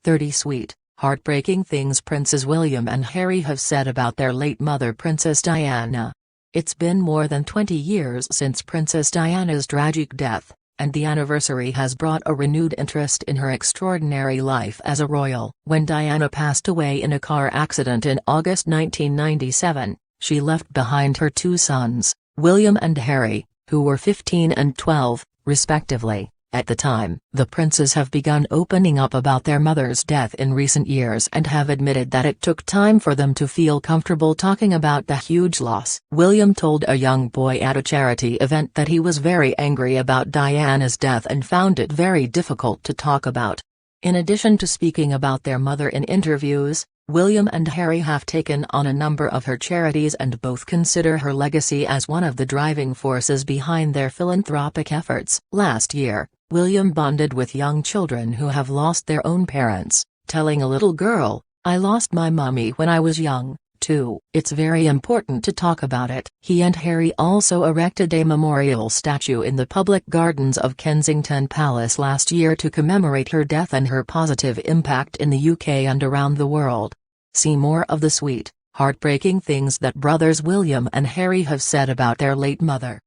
30 Sweet, heartbreaking things Princes William and Harry have said about their late mother Princess Diana. It's been more than 20 years since Princess Diana's tragic death, and the anniversary has brought a renewed interest in her extraordinary life as a royal. When Diana passed away in a car accident in August 1997, she left behind her two sons, William and Harry, who were 15 and 12, respectively. At the time, the princes have begun opening up about their mother's death in recent years and have admitted that it took time for them to feel comfortable talking about the huge loss. William told a young boy at a charity event that he was very angry about Diana's death and found it very difficult to talk about. In addition to speaking about their mother in interviews, William and Harry have taken on a number of her charities and both consider her legacy as one of the driving forces behind their philanthropic efforts. Last year, William bonded with young children who have lost their own parents, telling a little girl, "I lost my mummy when I was young, too. It's very important to talk about it." He and Harry also erected a memorial statue in the public gardens of Kensington Palace last year to commemorate her death and her positive impact in the UK and around the world. See more of the sweet, heartbreaking things that brothers William and Harry have said about their late mother.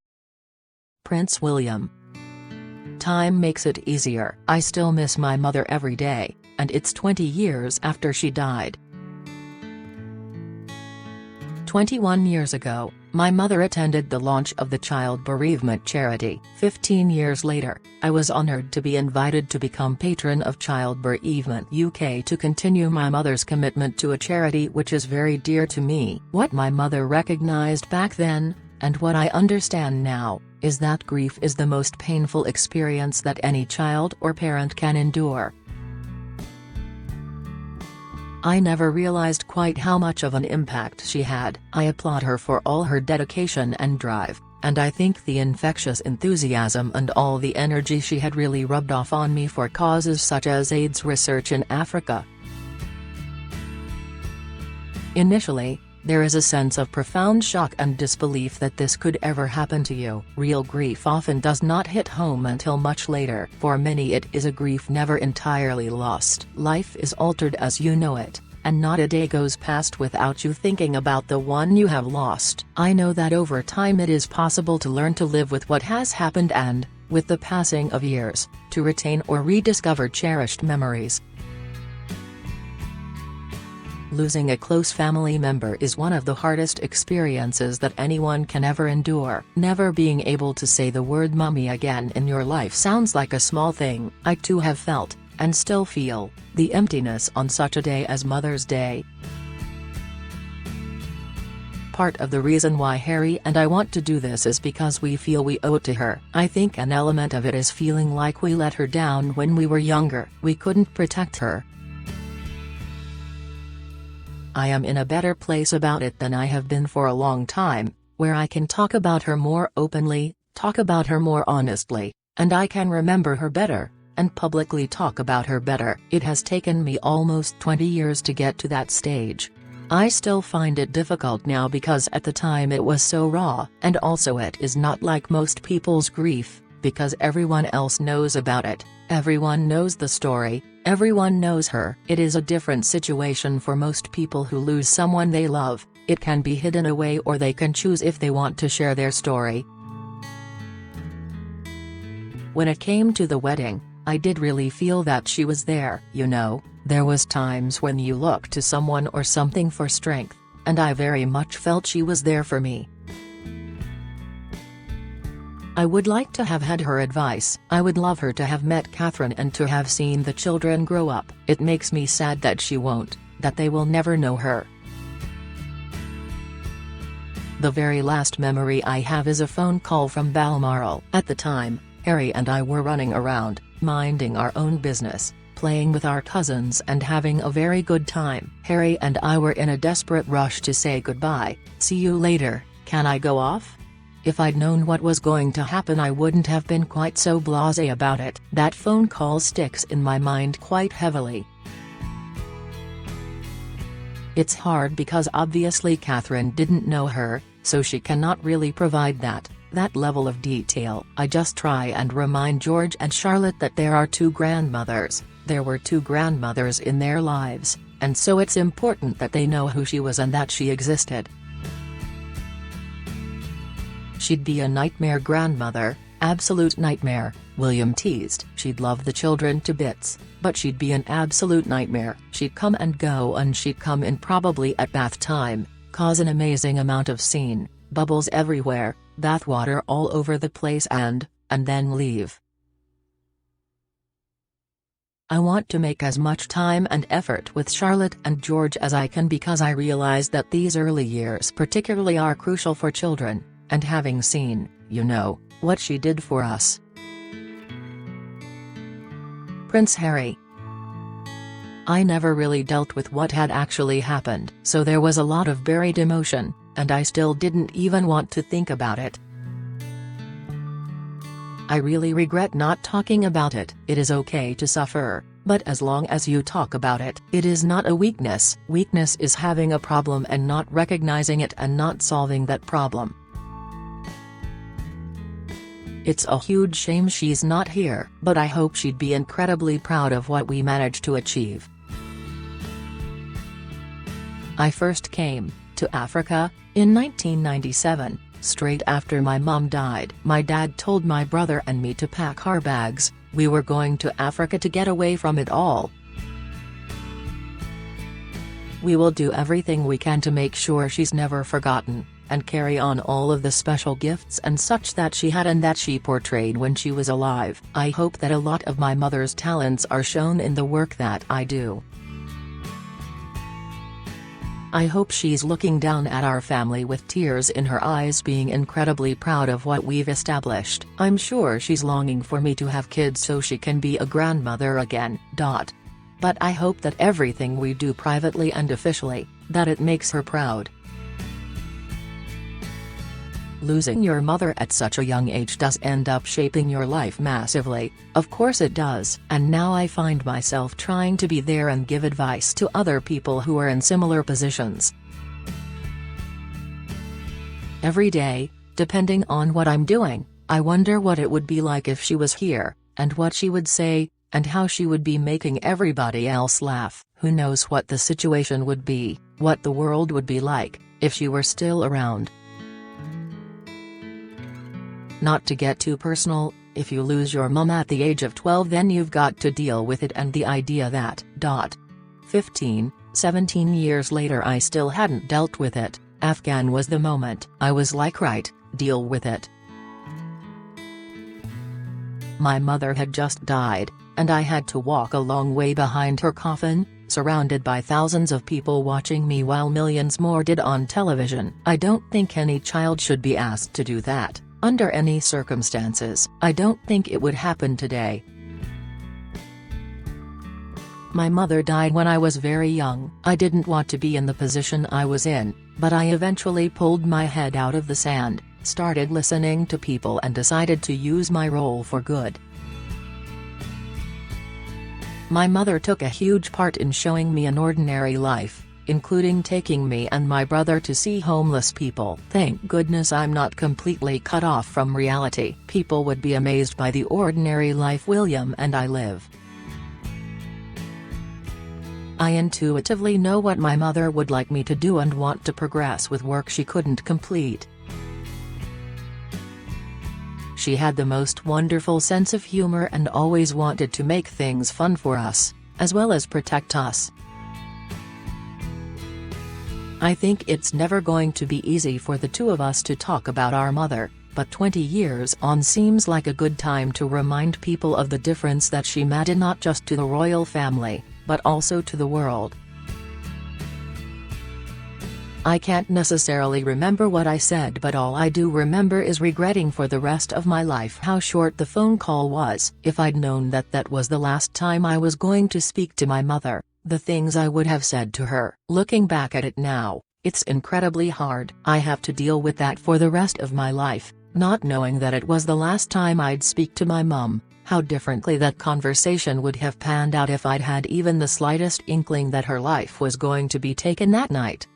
Prince William. Time makes it easier. I still miss my mother every day, and it's 20 years after she died. 21 years ago, my mother attended the launch of the child bereavement charity. 15 years later, I was honored to be invited to become patron of Child Bereavement UK to continue my mother's commitment to a charity which is very dear to me. What my mother recognized back then, and what I understand now, is that grief is the most painful experience that any child or parent can endure. I never realized quite how much of an impact she had. I applaud her for all her dedication and drive, and I think the infectious enthusiasm and all the energy she had really rubbed off on me for causes such as AIDS research in Africa. Initially, there is a sense of profound shock and disbelief that this could ever happen to you. Real grief often does not hit home until much later. For many it is a grief never entirely lost. Life is altered as you know it, and not a day goes past without you thinking about the one you have lost. I know that over time it is possible to learn to live with what has happened and, with the passing of years, to retain or rediscover cherished memories. Losing a close family member is one of the hardest experiences that anyone can ever endure. Never being able to say the word mummy again in your life sounds like a small thing. I too have felt, and still feel, the emptiness on such a day as Mother's Day. Part of the reason why Harry and I want to do this is because we feel we owe it to her. I think an element of it is feeling like we let her down when we were younger. We couldn't protect her. I am in a better place about it than I have been for a long time, where I can talk about her more openly, talk about her more honestly, and I can remember her better, and publicly talk about her better. It has taken me almost 20 years to get to that stage. I still find it difficult now because at the time it was so raw, and also it is not like most people's grief, because everyone else knows about it, everyone knows the story, everyone knows her. It is a different situation for most people who lose someone they love. It can be hidden away or they can choose if they want to share their story. When it came to the wedding, I did really feel that she was there. You know, there was times when you look to someone or something for strength, and I very much felt she was there for me. I would like to have had her advice. I would love her to have met Catherine and to have seen the children grow up. It makes me sad that she won't, that they will never know her. The very last memory I have is a phone call from Balmoral. At the time, Harry and I were running around, minding our own business, playing with our cousins and having a very good time. Harry and I were in a desperate rush to say goodbye. "See you later, can I go off?" If I'd known what was going to happen I wouldn't have been quite so blasé about it. That phone call sticks in my mind quite heavily. It's hard because obviously Catherine didn't know her, so she cannot really provide that level of detail. I just try and remind George and Charlotte that there are two grandmothers, There were two grandmothers in their lives, and so it's important that they know who she was and that she existed. "She'd be a nightmare grandmother, absolute nightmare," William teased. "She'd love the children to bits, but she'd be an absolute nightmare. She'd come and go, and she'd come in probably at bath time, cause an amazing amount of scene, bubbles everywhere, bathwater all over the place and then leave. I want to make as much time and effort with Charlotte and George as I can because I realize that these early years particularly are crucial for children, and having seen, what she did for us." Prince Harry. "I never really dealt with what had actually happened, so there was a lot of buried emotion, and I still didn't even want to think about it. I really regret not talking about it. It is okay to suffer, but as long as you talk about it, it is not a weakness. Weakness is having a problem and not recognizing it and not solving that problem. It's a huge shame she's not here, but I hope she'd be incredibly proud of what we managed to achieve. I first came to Africa in 1997. Straight after my mom died. My dad told my brother and me to pack our bags. We were going to Africa to get away from it all. We will do everything we can to make sure she's never forgotten, and carry on all of the special gifts and such that she had and that she portrayed when she was alive. I hope that a lot of my mother's talents are shown in the work that I do. I hope she's looking down at our family with tears in her eyes, being incredibly proud of what we've established. I'm sure she's longing for me to have kids so she can be a grandmother again. But I hope that everything we do privately and officially, that it makes her proud." Losing your mother at such a young age does end up shaping your life massively, of course it does. And now I find myself trying to be there and give advice to other people who are in similar positions. Every day, depending on what I'm doing, I wonder what it would be like if she was here, and what she would say, and how she would be making everybody else laugh. Who knows what the situation would be, what the world would be like, if she were still around. Not to get too personal, if you lose your mum at the age of 12, then you've got to deal with it, and the idea that, 15, 17 years later I still hadn't dealt with it, Afghan was the moment. I was like, right, deal with it. My mother had just died, and I had to walk a long way behind her coffin, surrounded by thousands of people watching me while millions more did on television. I don't think any child should be asked to do that. Under any circumstances. I don't think it would happen today. My mother died when I was very young. I didn't want to be in the position I was in, but I eventually pulled my head out of the sand, started listening to people and decided to use my role for good. My mother took a huge part in showing me an ordinary life, including taking me and my brother to see homeless people. Thank goodness I'm not completely cut off from reality. People would be amazed by the ordinary life William and I live. I intuitively know what my mother would like me to do and want to progress with work she couldn't complete. She had the most wonderful sense of humor and always wanted to make things fun for us, as well as protect us. I think it's never going to be easy for the two of us to talk about our mother, but 20 years on seems like a good time to remind people of the difference that she made, not just to the royal family, but also to the world. I can't necessarily remember what I said, but all I do remember is regretting for the rest of my life how short the phone call was. If I'd known that that was the last time I was going to speak to my mother, the things I would have said to her. Looking back at it now, it's incredibly hard. I have to deal with that for the rest of my life, not knowing that it was the last time I'd speak to my mum. How differently that conversation would have panned out if I'd had even the slightest inkling that her life was going to be taken that night.